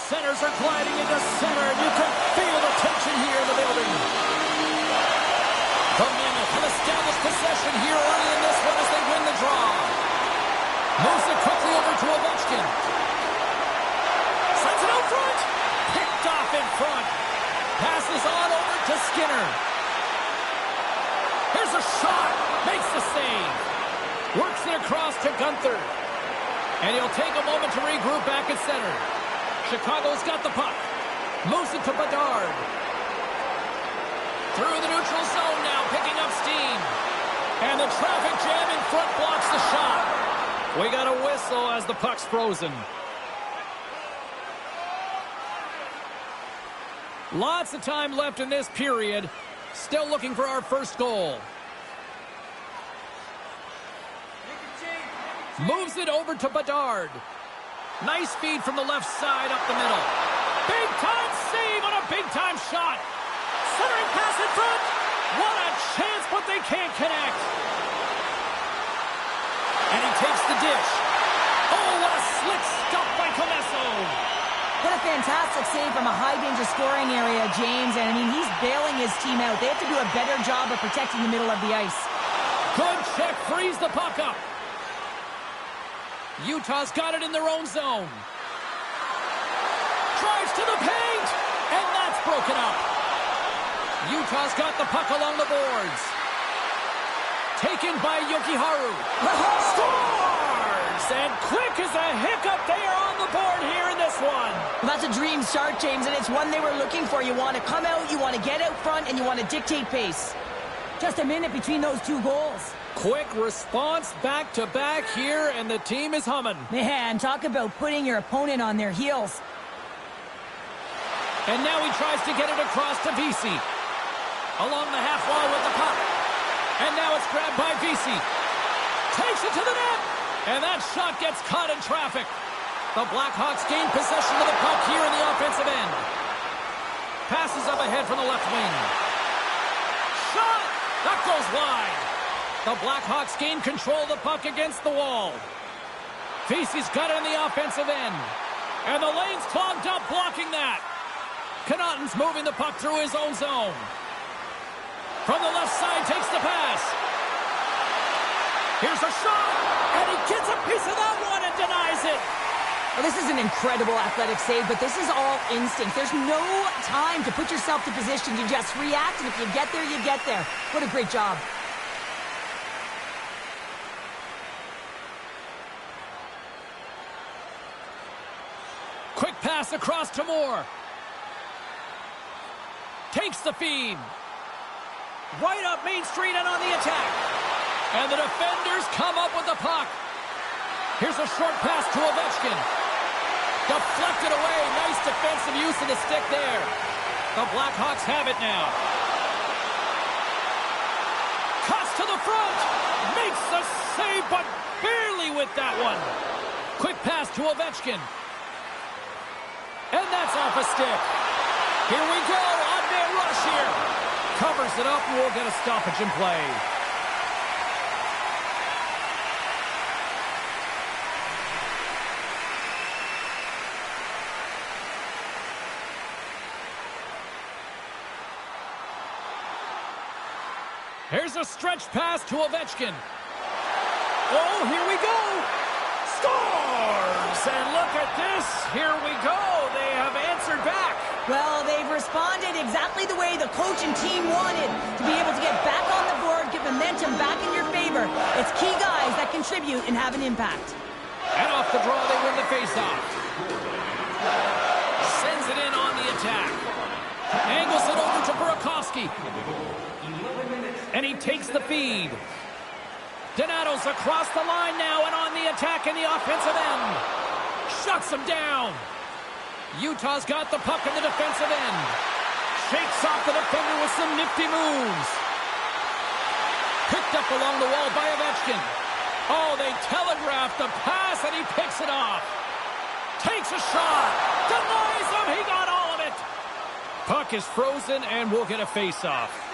centers are gliding into center, and you can feel the tension here in the building. The Mammoth have established possession here early in this one as they win the draw. Moves it quickly over to Ovechkin. Sends it out front. Picked off in front. Passes on over to Skinner. Here's a shot. Makes the save. Works it across to Gunther. And he'll take a moment to regroup back at center. Chicago's got the puck. Moves it to Bedard. Through the neutral zone now, picking up steam. And the traffic jam in front blocks the shot. We got a whistle as the puck's frozen. Lots of time left in this period. Still looking for our first goal. Moves it over to Bedard. Nice feed from the left side up the middle. Big time save on a big time shot. Centering pass in front. What a chance, but they can't connect. And he takes the dish. Oh, what a slick stop by Comesso. What a fantastic save from a high-danger scoring area, James. And, I mean, he's bailing his team out. They have to do a better job of protecting the middle of the ice. Good check. Frees the puck up. Utah's got it in their own zone. Drives to the paint. And that's broken up. Utah's got the puck along the boards. Taken by Yokiharu. Scores! And quick as a hiccup, they are on the board here in this one. Well, that's a dream start, James, and it's one they were looking for. You want to come out, you want to get out front, and you want to dictate pace. Just a minute between those two goals. Quick response back-to-back here, and the team is humming. Man, talk about putting your opponent on their heels. And now he tries to get it across to Vesey. Along the half wall with the puck. And now it's grabbed by Vesey. Takes it to the net. And that shot gets caught in traffic. The Blackhawks gain possession of the puck here in the offensive end. Passes up ahead from the left wing. Shot! That goes wide. The Blackhawks gain control of the puck against the wall. Vesey's got it in the offensive end. And the lane's clogged up, blocking that. Connaughton's moving the puck through his own zone. From the left side, takes the pass. Here's a shot, and he gets a piece of that one and denies it. Well, this is an incredible athletic save, but this is all instinct. There's no time to put yourself to position. You just react, and if you get there, you get there. What a great job. Quick pass across to Moore. Takes the feed. Right up Main Street and on the attack. And the defenders come up with the puck. Here's a short pass to Ovechkin. Deflected away. Nice defensive use of the stick there. The Blackhawks have it now. Cuts to the front. Makes the save, but barely with that one. Quick pass to Ovechkin. And that's off a stick. Here we go. On-man rush here. Covers it up, and we'll get a stoppage in play. Here's a stretch pass to Ovechkin. Oh, here we go. Scores! And look at this. Here we go. They have answered back. Well, they've responded exactly the way the coach and team wanted, to be able to get back on the board, get momentum back in your favor. It's key guys that contribute and have an impact. And off the draw, they win the faceoff. Sends it in on the attack. Angles it over to Burakovsky. And he takes the feed. Donato's across the line now and on the attack in the offensive end. Shuts him down. Utah's got the puck in the defensive end. Shakes off the defender with some nifty moves. Picked up along the wall by Ovechkin. Oh, they telegraphed the pass and he picks it off. Takes a shot. Denies him. He got all of it. Puck is frozen and we'll get a face-off.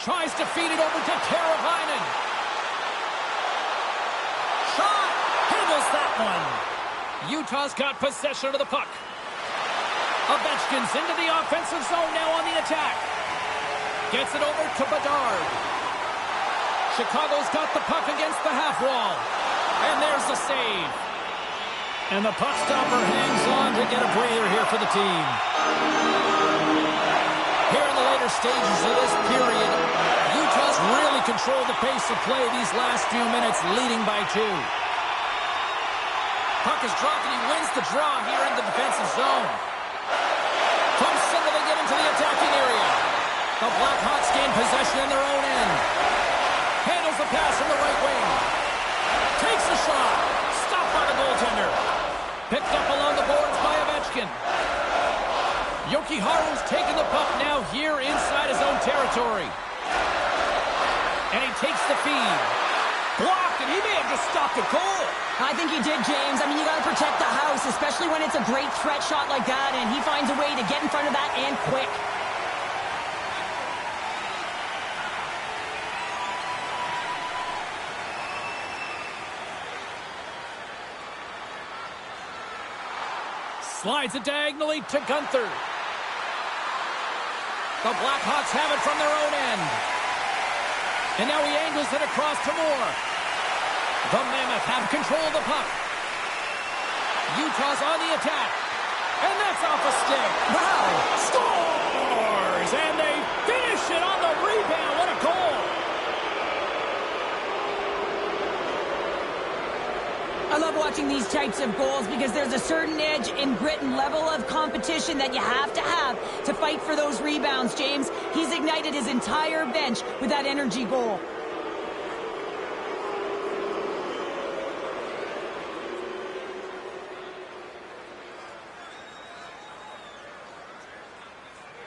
Tries to feed it over to Karavainen. Shot! Handles that one. Utah's got possession of the puck. Ovechkin's into the offensive zone now on the attack. Gets it over to Bedard. Chicago's got the puck against the half wall. And there's the save. And the puck stopper hangs on to get a breather here for the team. Here in the later stages of this period, Utah's really controlled the pace of play these last few minutes, leading by 2. Puck is dropped and he wins the draw here in the defensive zone. From center they get into the attacking area. The Blackhawks gain possession in their own end. Handles the pass from the right wing. Takes a shot. Stopped by the goaltender. Picked up along the boards by Ovechkin. Jokiharju's taking the puck now here inside his own territory. And he takes the feed. Blocked, and he may have just stopped a goal. I think he did, James. I mean, you got to protect the house, especially when it's a great threat shot like that, and he finds a way to get in front of that and quick. Slides it diagonally to Gunther. The Blackhawks have it from their own end. And now he angles it across to Moore. The Mammoth have control of the puck. Utah's on the attack. And that's off a stick. Wow! Scores! And they finish it on the rebound. What a goal! I love watching these types of goals because there's a certain edge in grit and level of competition that you have to fight for those rebounds, James. He's ignited his entire bench with that energy goal.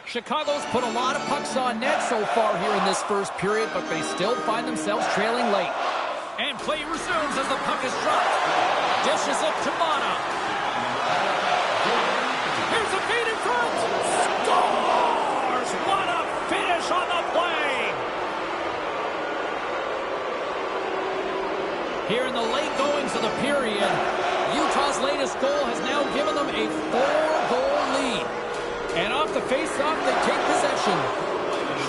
Chicago's put a lot of pucks on net so far here in this first period, but they still find themselves trailing late. And play resumes as the puck is dropped. Dishes it to Mana. Here's a feed in front. Scores! What a finish on the play! Here in the late goings of the period, Utah's latest goal has now given them a 4-goal lead. And off the face-off, they take possession.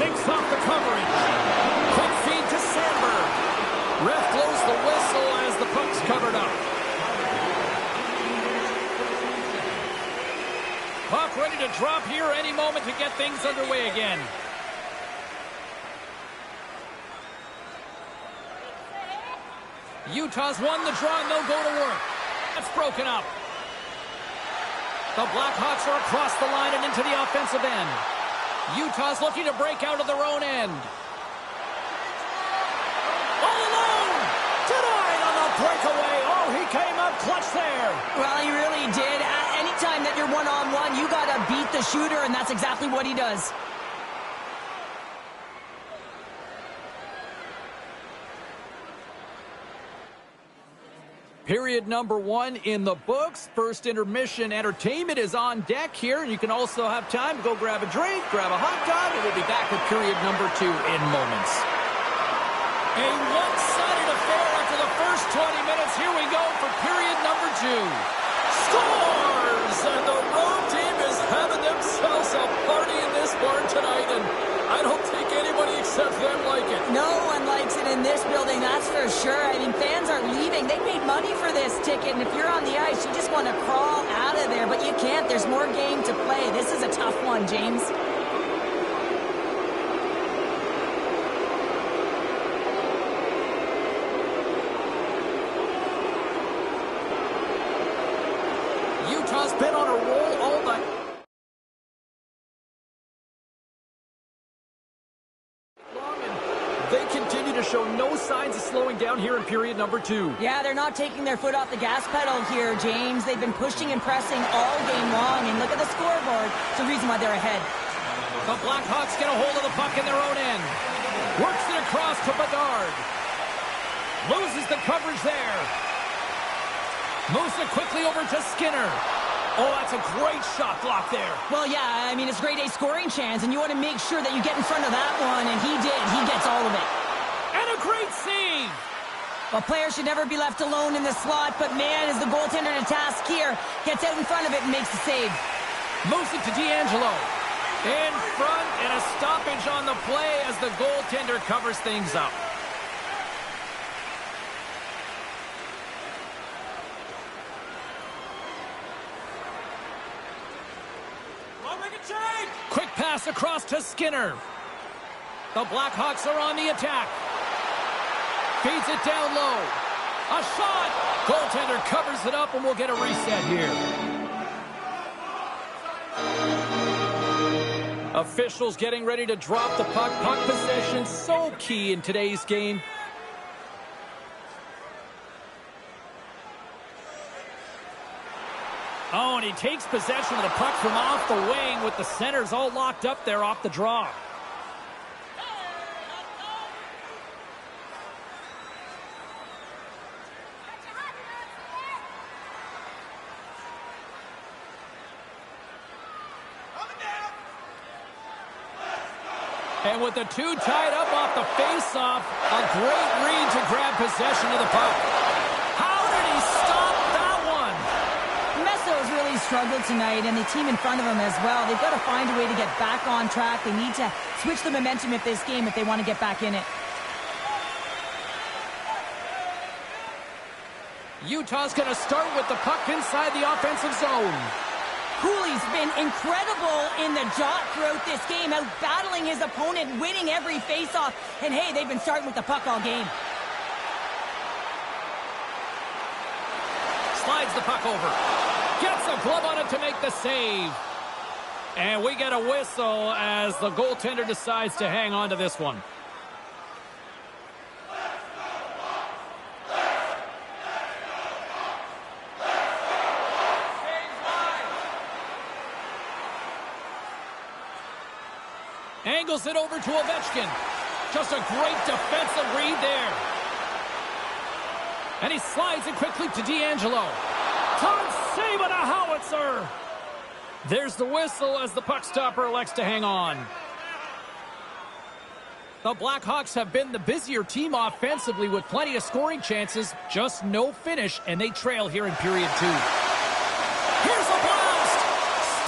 Shakes off the coverage. Quick feed to Sandberg. Ref blows the whistle as the puck's covered up. Puck ready to drop here any moment to get things underway again. Utah's won the draw and they'll go to work. That's broken up. The Blackhawks are across the line and into the offensive end. Utah's looking to break out of their own end. All alone! Denied on the breakaway. Oh, he came up clutch there. Well, he really did. Anytime that you're one-on-one, you got to beat the shooter, and that's exactly what he does. Period number 1 in the books. First intermission entertainment is on deck here. And you can also have time to go grab a drink, grab a hot dog, and we'll be back with period number 2 in moments. A one-sided affair after the first 20 minutes. Here we go for period number 2. Scores! And the road team is having themselves a party in this barn tonight. And I don't think anybody except them like it. No one likes it in this building, that's for sure. I mean, fans are leaving. They paid money for this ticket, and if you're on the ice, you just want to crawl out of there, but you can't. There's more game to play. This is a tough one, James. Utah's been on a roll all night. They continue to show no signs of slowing down here in period number 2. Yeah, they're not taking their foot off the gas pedal here, James. They've been pushing and pressing all game long, and look at the scoreboard. It's the reason why they're ahead. The Blackhawks get a hold of the puck in their own end. Works it across to Bedard. Loses the coverage there. Moves it quickly over to Skinner. Oh, that's a great shot block there. Well, yeah, I mean, it's grade A scoring chance, and you want to make sure that you get in front of that one, and he did. He gets all of it. And a great save. Well, players should never be left alone in the slot, but man, is the goaltender to task here. Gets out in front of it and makes the save. Moves it to D'Angelo. In front, and a stoppage on the play as the goaltender covers things up. Quick pass across to Skinner. The Blackhawks are on the attack. Feeds it down low. A shot. Goaltender covers it up, and we'll get a reset here. Officials getting ready to drop the puck. Puck possession so key in today's game. Oh, and he takes possession of the puck from off the wing with the centers all locked up there off the draw. And with the two tied up off the face-off, a great read to grab possession of the puck. How did he stop that one? Messo's really struggled tonight, and the team in front of him as well. They've got to find a way to get back on track. They need to switch the momentum of this game if they want to get back in it. Utah's going to start with the puck inside the offensive zone. Cooley's been incredible in the dot throughout this game, out battling his opponent, winning every faceoff. And hey, they've been starting with the puck all game. Slides the puck over. Gets a glove on it to make the save. And we get a whistle as the goaltender decides to hang on to this one. Angles it over to Ovechkin. Just a great defensive read there. And he slides it quickly to D'Angelo. Todd save and a howitzer. There's the whistle as the puck stopper elects to hang on. The Blackhawks have been the busier team offensively with plenty of scoring chances, just no finish, and they trail here in period 2. Here's a blast!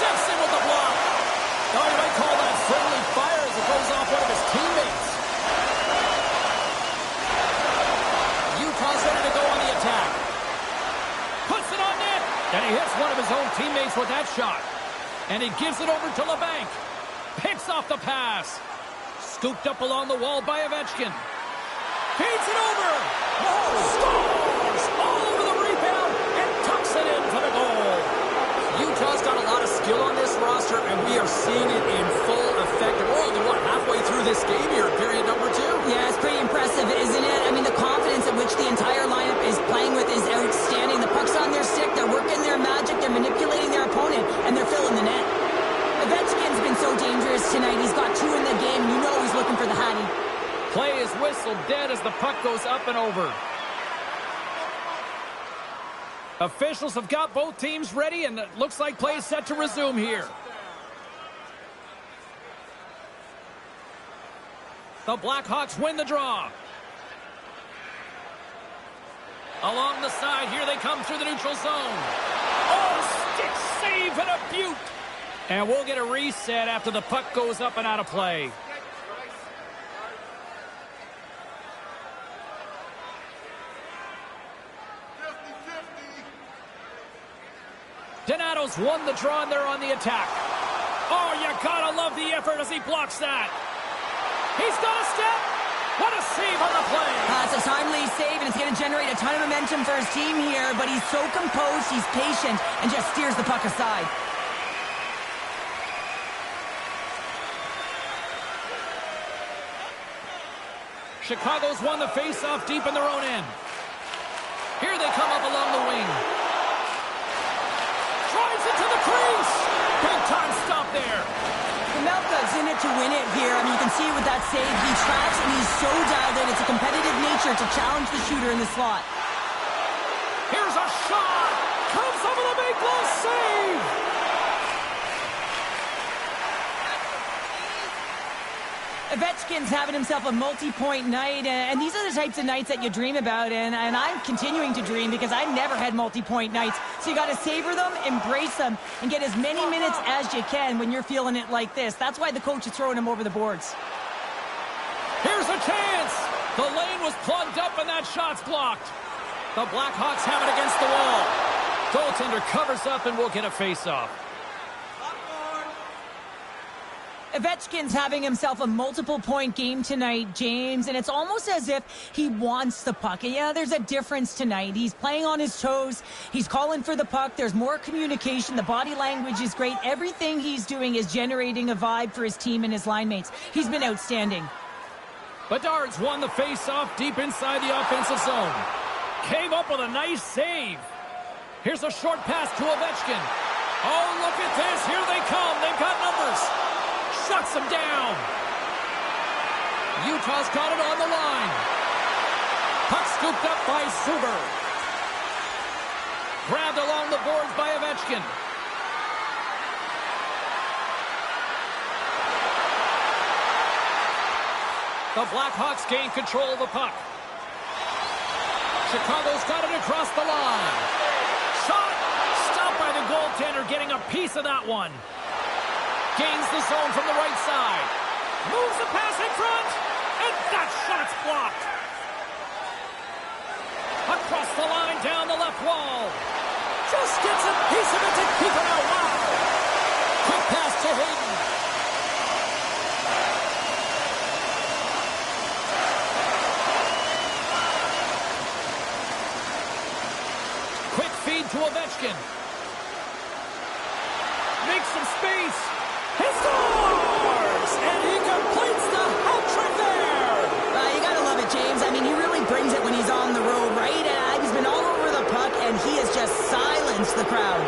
Steps in with the block. Oh, you might call that friendly fire as it goes off one of his teammates. Utah's ready to go on the attack. Puts it on net, and he hits one of his own teammates with that shot. And he gives it over to LeBanc. Picks off the pass. Scooped up along the wall by Ovechkin. Feeds it over. Scores! All over the rebound and tucks it in for the goal. Utah's got a lot of skill on this roster, and we are seeing it in full effect. We're only, halfway through this game here, period number 2? Yeah, it's pretty impressive, isn't it? I mean, the confidence at which the entire lineup is playing with is outstanding. The puck's on their stick, they're working their magic, they're manipulating their opponent, and they're filling the net. Ovechkin's been so dangerous tonight. He's got 2 in the game. You know he's looking for the Hattie. Play is whistled dead as the puck goes up and over. Officials have got both teams ready, and it looks like play is set to resume here. The Blackhawks win the draw. Along the side, here they come through the neutral zone. Oh, stick save and a beaut. And we'll get a reset after the puck goes up and out of play. Donato's won the draw, and they're on the attack. Oh, you gotta love the effort as he blocks that. He's got a step. What a save on the play. It's a timely save, and it's going to generate a ton of momentum for his team here, but he's so composed, he's patient, and just steers the puck aside. Chicago's won the face-off deep in their own end. Here they come up along the wing. Drives it to the crease. Big time stop there. Melka's in it to win it here. I mean, you can see with that save, he tracks and he's so dialed in. It's a competitive nature to challenge the shooter in the slot. Here's a shot. Comes up with a big glove save. Ovechkin's having himself a multi-point night, and these are the types of nights that you dream about, and I'm continuing to dream because I never had multi-point nights. So you got to savor them, embrace them, and get as many minutes as you can when you're feeling it like this. That's why the coach is throwing him over the boards. Here's a chance. The lane was plugged up, and that shot's blocked. The Blackhawks have it against the wall. Goaltender covers up, and we'll get a face-off. Ovechkin's having himself a multiple-point game tonight, James, and it's almost as if he wants the puck. And yeah, there's a difference tonight. He's playing on his toes. He's calling for the puck. There's more communication. The body language is great. Everything he's doing is generating a vibe for his team and his line mates. He's been outstanding. Bedard's won the face-off deep inside the offensive zone. Came up with a nice save. Here's a short pass to Ovechkin. Oh, look at this. Here they come. They've got numbers. Shuts him down. Utah's got it on the line. Puck scooped up by Suber. Grabbed along the boards by Ovechkin. The Blackhawks gain control of the puck. Chicago's got it across the line. Shot! Stopped by the goaltender, getting a piece of that one. Gains the zone from the right side. Moves the pass in front. And that shot's blocked. Across the line, down the left wall. Just gets a piece of it to keep it out. Wow. Quick pass to Hayden. Quick feed to Ovechkin. Makes some space. He scores! And he completes the hat-trick there! You gotta love it, James. I mean, he really brings it when he's on the road, right? He's been all over the puck, and he has just silenced the crowd.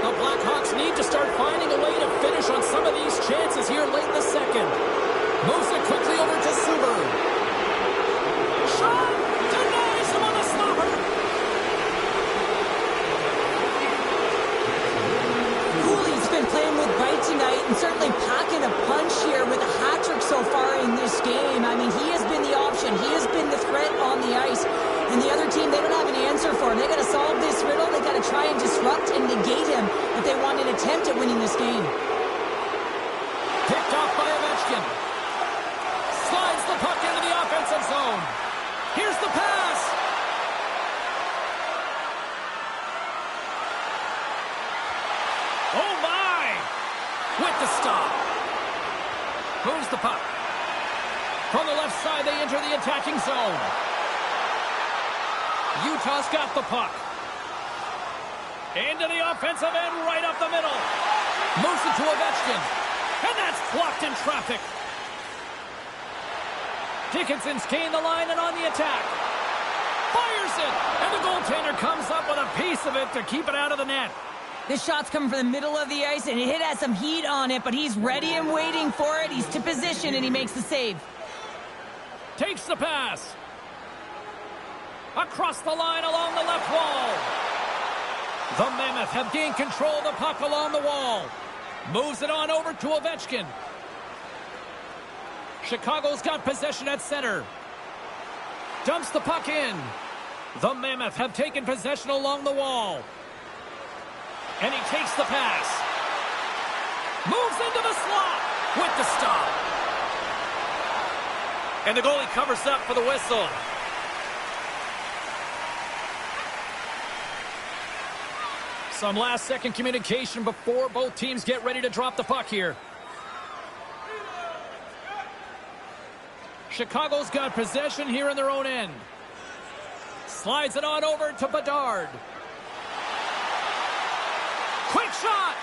The Blackhawks need to start finding a way to finish on some of these chances here late in the second. Moves it quickly over to Suber. Shot! Denies him on the slobber! Cooley's been playing with bite tonight and certainly packing a punch here with a hat-trick so far in this game. I mean, he has been the option. He has been the threat on the ice. And the other team, they don't have an answer for him. They got to solve this riddle. They got to try and disrupt and negate him if they want an attempt at winning this game. Picked off by Ovechkin. Slides the puck into the offensive zone. Here's the pass. Oh my! With the stop. Moves the puck. From the left side, they enter the attacking zone. Utah's got the puck. Into the offensive end, right up the middle. Moves it to Ovechkin. And that's blocked in traffic. Dickinson's gained the line and on the attack. Fires it. And the goaltender comes up with a piece of it to keep it out of the net. This shot's coming from the middle of the ice, and it has some heat on it, but he's ready and waiting for it. He's to position, and he makes the save. Takes the pass. Across the line along the left wall. The Mammoth have gained control of the puck along the wall. Moves it on over to Ovechkin. Chicago's got possession at center. Dumps the puck in. The Mammoth have taken possession along the wall. And he takes the pass. Moves into the slot with the stop. And the goalie covers up for the whistle. Some last-second communication before both teams get ready to drop the puck here. Chicago's got possession here in their own end. Slides it on over to Bedard. Quick shot!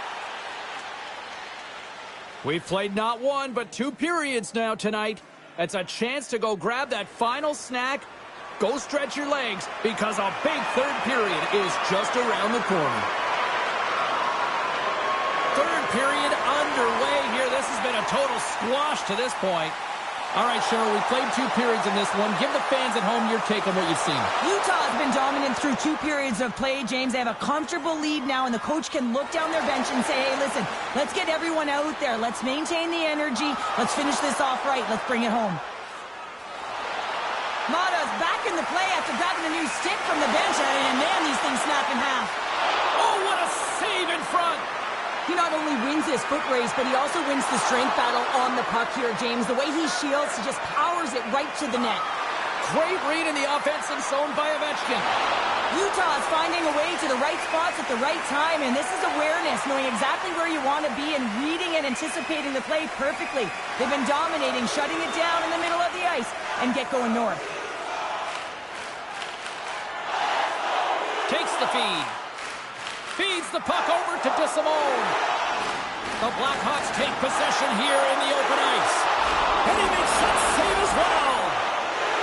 We've played not one, but 2 periods now tonight. It's a chance to go grab that final snack. Go stretch your legs, because a big third period is just around the corner. Third period underway here. This has been a total squash to this point. All right, Cheryl, we played 2 periods in this one. Give the fans at home your take on what you've seen. Utah has been dominant through 2 periods of play, James. They have a comfortable lead now, and the coach can look down their bench and say, hey, listen, let's get everyone out there. Let's maintain the energy. Let's finish this off right. Let's bring it home. Mata's back in the play after grabbing a new stick from the bench, and man, these things snap in half. Oh, what a save in front! He not only wins this foot race, but he also wins the strength battle on the puck here, James. The way he shields, he just powers it right to the net. Great read in the offensive zone by Ovechkin. Utah is finding a way to the right spots at the right time, and this is awareness, knowing exactly where you want to be and reading and anticipating the play perfectly. They've been dominating, shutting it down in the middle of the ice, and get going north. Takes the feed. Feeds the puck over to DeSimone. The Blackhawks take possession here in the open ice. And he makes that save as well.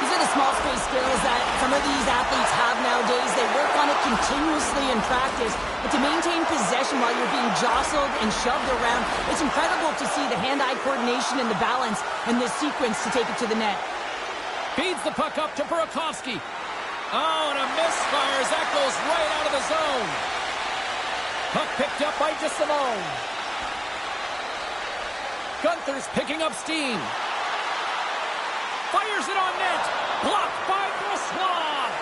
These are the small space skills that some of these athletes have nowadays. They work on it continuously in practice. But to maintain possession while you're being jostled and shoved around, it's incredible to see the hand-eye coordination and the balance in this sequence to take it to the net. Feeds the puck up to Burakovsky. Oh, and a misfire as that goes right out of the zone. Puck picked up by DeSimone. Gunther's picking up steam. Fires it on net. Blocked by Brossoit.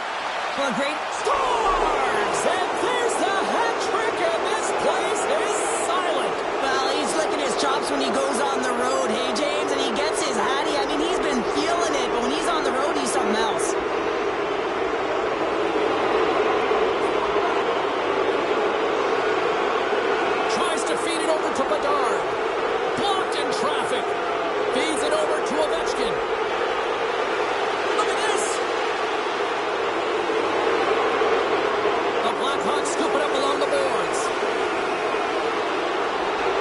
Well, great. Scores! And there's the hat trick, and this place is silent. Well, he's licking his chops when he goes on the road, hey, James, and he gets his hattie. I mean, he's been feeling it, but when he's on the road, he's something else. To feed it over to Bedard. Blocked in traffic. Feeds it over to Ovechkin. Look at this. The Blackhawks scoop it up along the boards.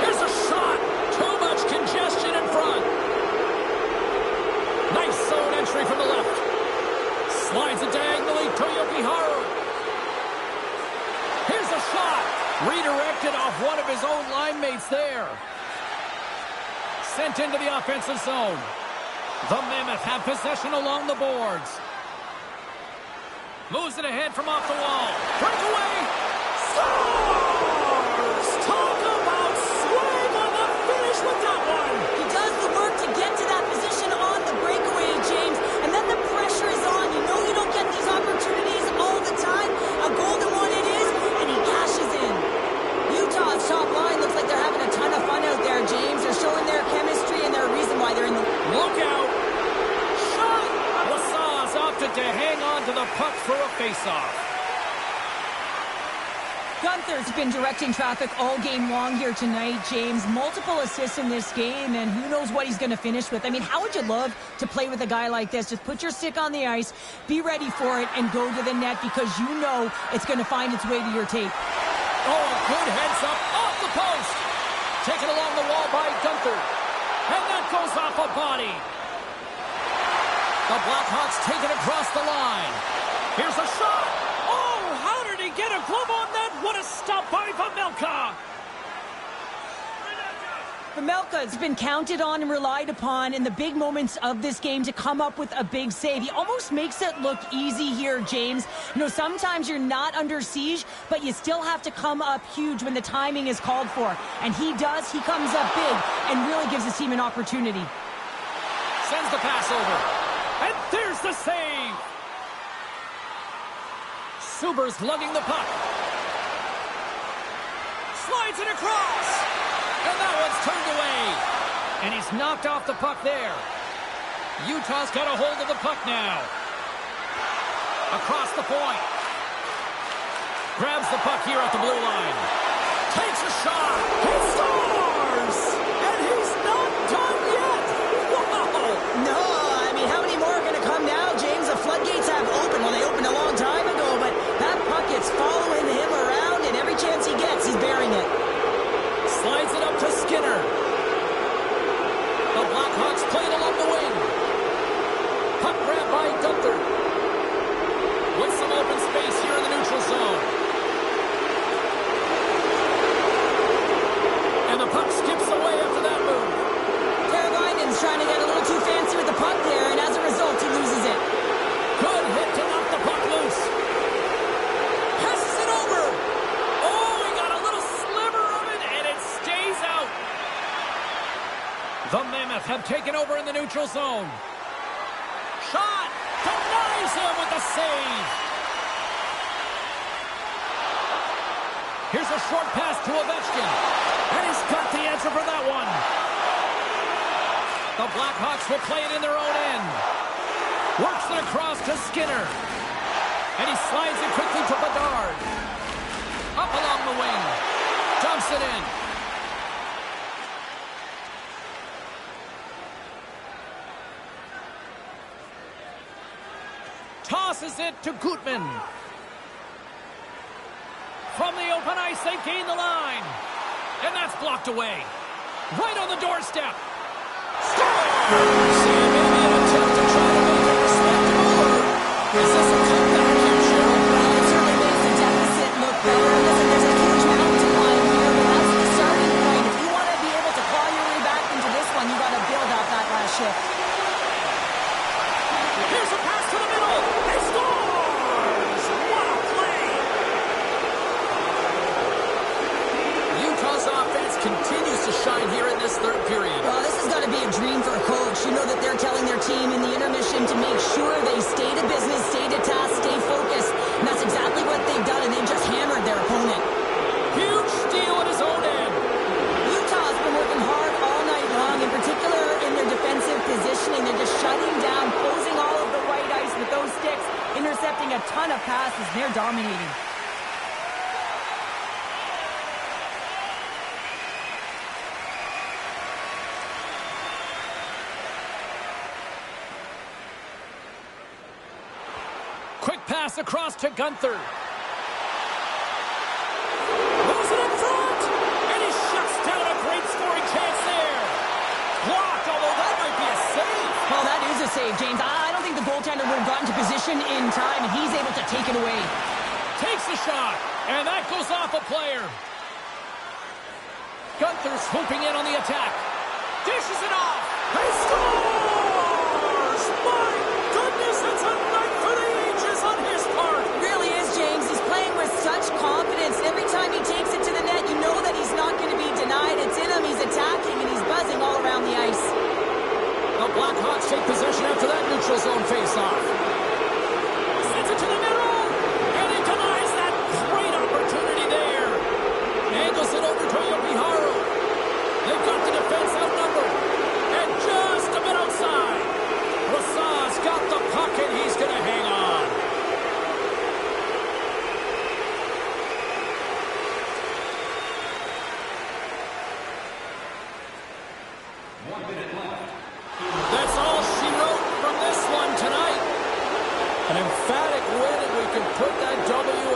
Here's a shot. Too much congestion in front. Nice zone entry from the left. Slides it diagonally to Yokiharu. Here's a shot. Redirected off one of his own line mates there. Sent into the offensive zone. The Mammoth have possession along the boards. Moves it ahead from off the wall. Breakaway. Scores! Talk about swing on the finish with that one. He does the work to get to that position on the breakaway, James. And then the pressure is on. You know you don't get these opportunities all the time. A golden one it is, and he cashes in. Utah's top line looks like they're having a ton of fun out there, James. They're showing their chemistry, and they're a reason why they're in the... Look out! Shot! Wassau's opted to hang on to the puck for a face-off. Gunther's been directing traffic all game long here tonight, James. Multiple assists in this game, and who knows what he's going to finish with. I mean, how would you love to play with a guy like this? Just put your stick on the ice, be ready for it, and go to the net because you know it's going to find its way to your tape. Oh, a good heads-up off the post. Taken along the wall by Gunther. And that goes off a body. The Blackhawks take it across the line. Here's a shot. Oh, how did he get a glove on that? What a stop by Pamelka. Pamelka has been counted on and relied upon in the big moments of this game to come up with a big save. He almost makes it look easy here, James. You know, sometimes you're not under siege, but you still have to come up huge when the timing is called for. And he does. He comes up big and really gives his team an opportunity. Sends the pass over. And there's the save. Suber's lugging the puck. Slides it across. And that one's turned away. And he's knocked off the puck there. Utah's got a hold of the puck now. Across the point. Grabs the puck here at the blue line. Takes a shot. He scores! And he's not done yet. Wow! No, I mean, how many more are going to come now, James? The floodgates have opened. Well, they opened a long time ago, but that puck is following him around, and every chance he gets, he's bearing it. Slides it up to Skinner. The Blackhawks play it along the wing. Puck grab by Gunther. With some open space here in the neutral zone. And the puck neutral zone. Shot! Denies him with the save. Here's a short pass to Ovechkin. And he's got the answer for that one. The Blackhawks will play it in their own end. Works it across to Skinner. And he slides it quickly to Bedard. Up along the wing. Dumps it in. Tosses it to Gutman. From the open ice, they gain the line. And that's blocked away. Right on the doorstep. Scores! And maybe an attempt to try to make it respectable. Is this a comeback here, Cheryl? Well, it certainly makes the deficit look better. Listen, there's a huge mountain to climb here, but that's the starting point. If you want to be able to claw your way back into this one, you got to build up that last shift. Here's a pass to the middle. He scores! What a play! Utah's offense continues to shine here in this third period. Well, this has got to be a dream for a coach. You know that they're telling their team in the intermission to make sure they stay to business, stay to task, stay focused. And that's exactly what they've done, and they've just hammered their opponent. Huge steal at his own end. Utah's been working hard all night long, in particular in their defensive positioning. They're just shutting down, closing all of the white ice with those sticks, intercepting a ton of passes. They're dominating. Quick pass across to Gunther. Moves it in front. And he shuts down a great scoring chance there. Blocked, although that might be a save. Well, that is a save, James. I don't think the goaltender would have gotten to position in time, and he's able to take it away. Takes the shot. And that goes off a player. Gunther swooping in on the attack. Dishes it off. He scores! My goodness, it's a night for the ages on his part. Really is, James. He's playing with such confidence. Every time he takes it to the net, you know that he's not going to be denied. It's in him. He's attacking, and he's buzzing all around the ice. The Blackhawks take possession after that neutral zone faceoff. Sends it to the middle, and he denies that great opportunity there. Angles it over to Yoshihiro. They've got the defense outnumbered, and just a bit outside. Brassard's got the puck, and he's going to hang on. That's all she wrote from this one tonight. An emphatic win, and we can put that W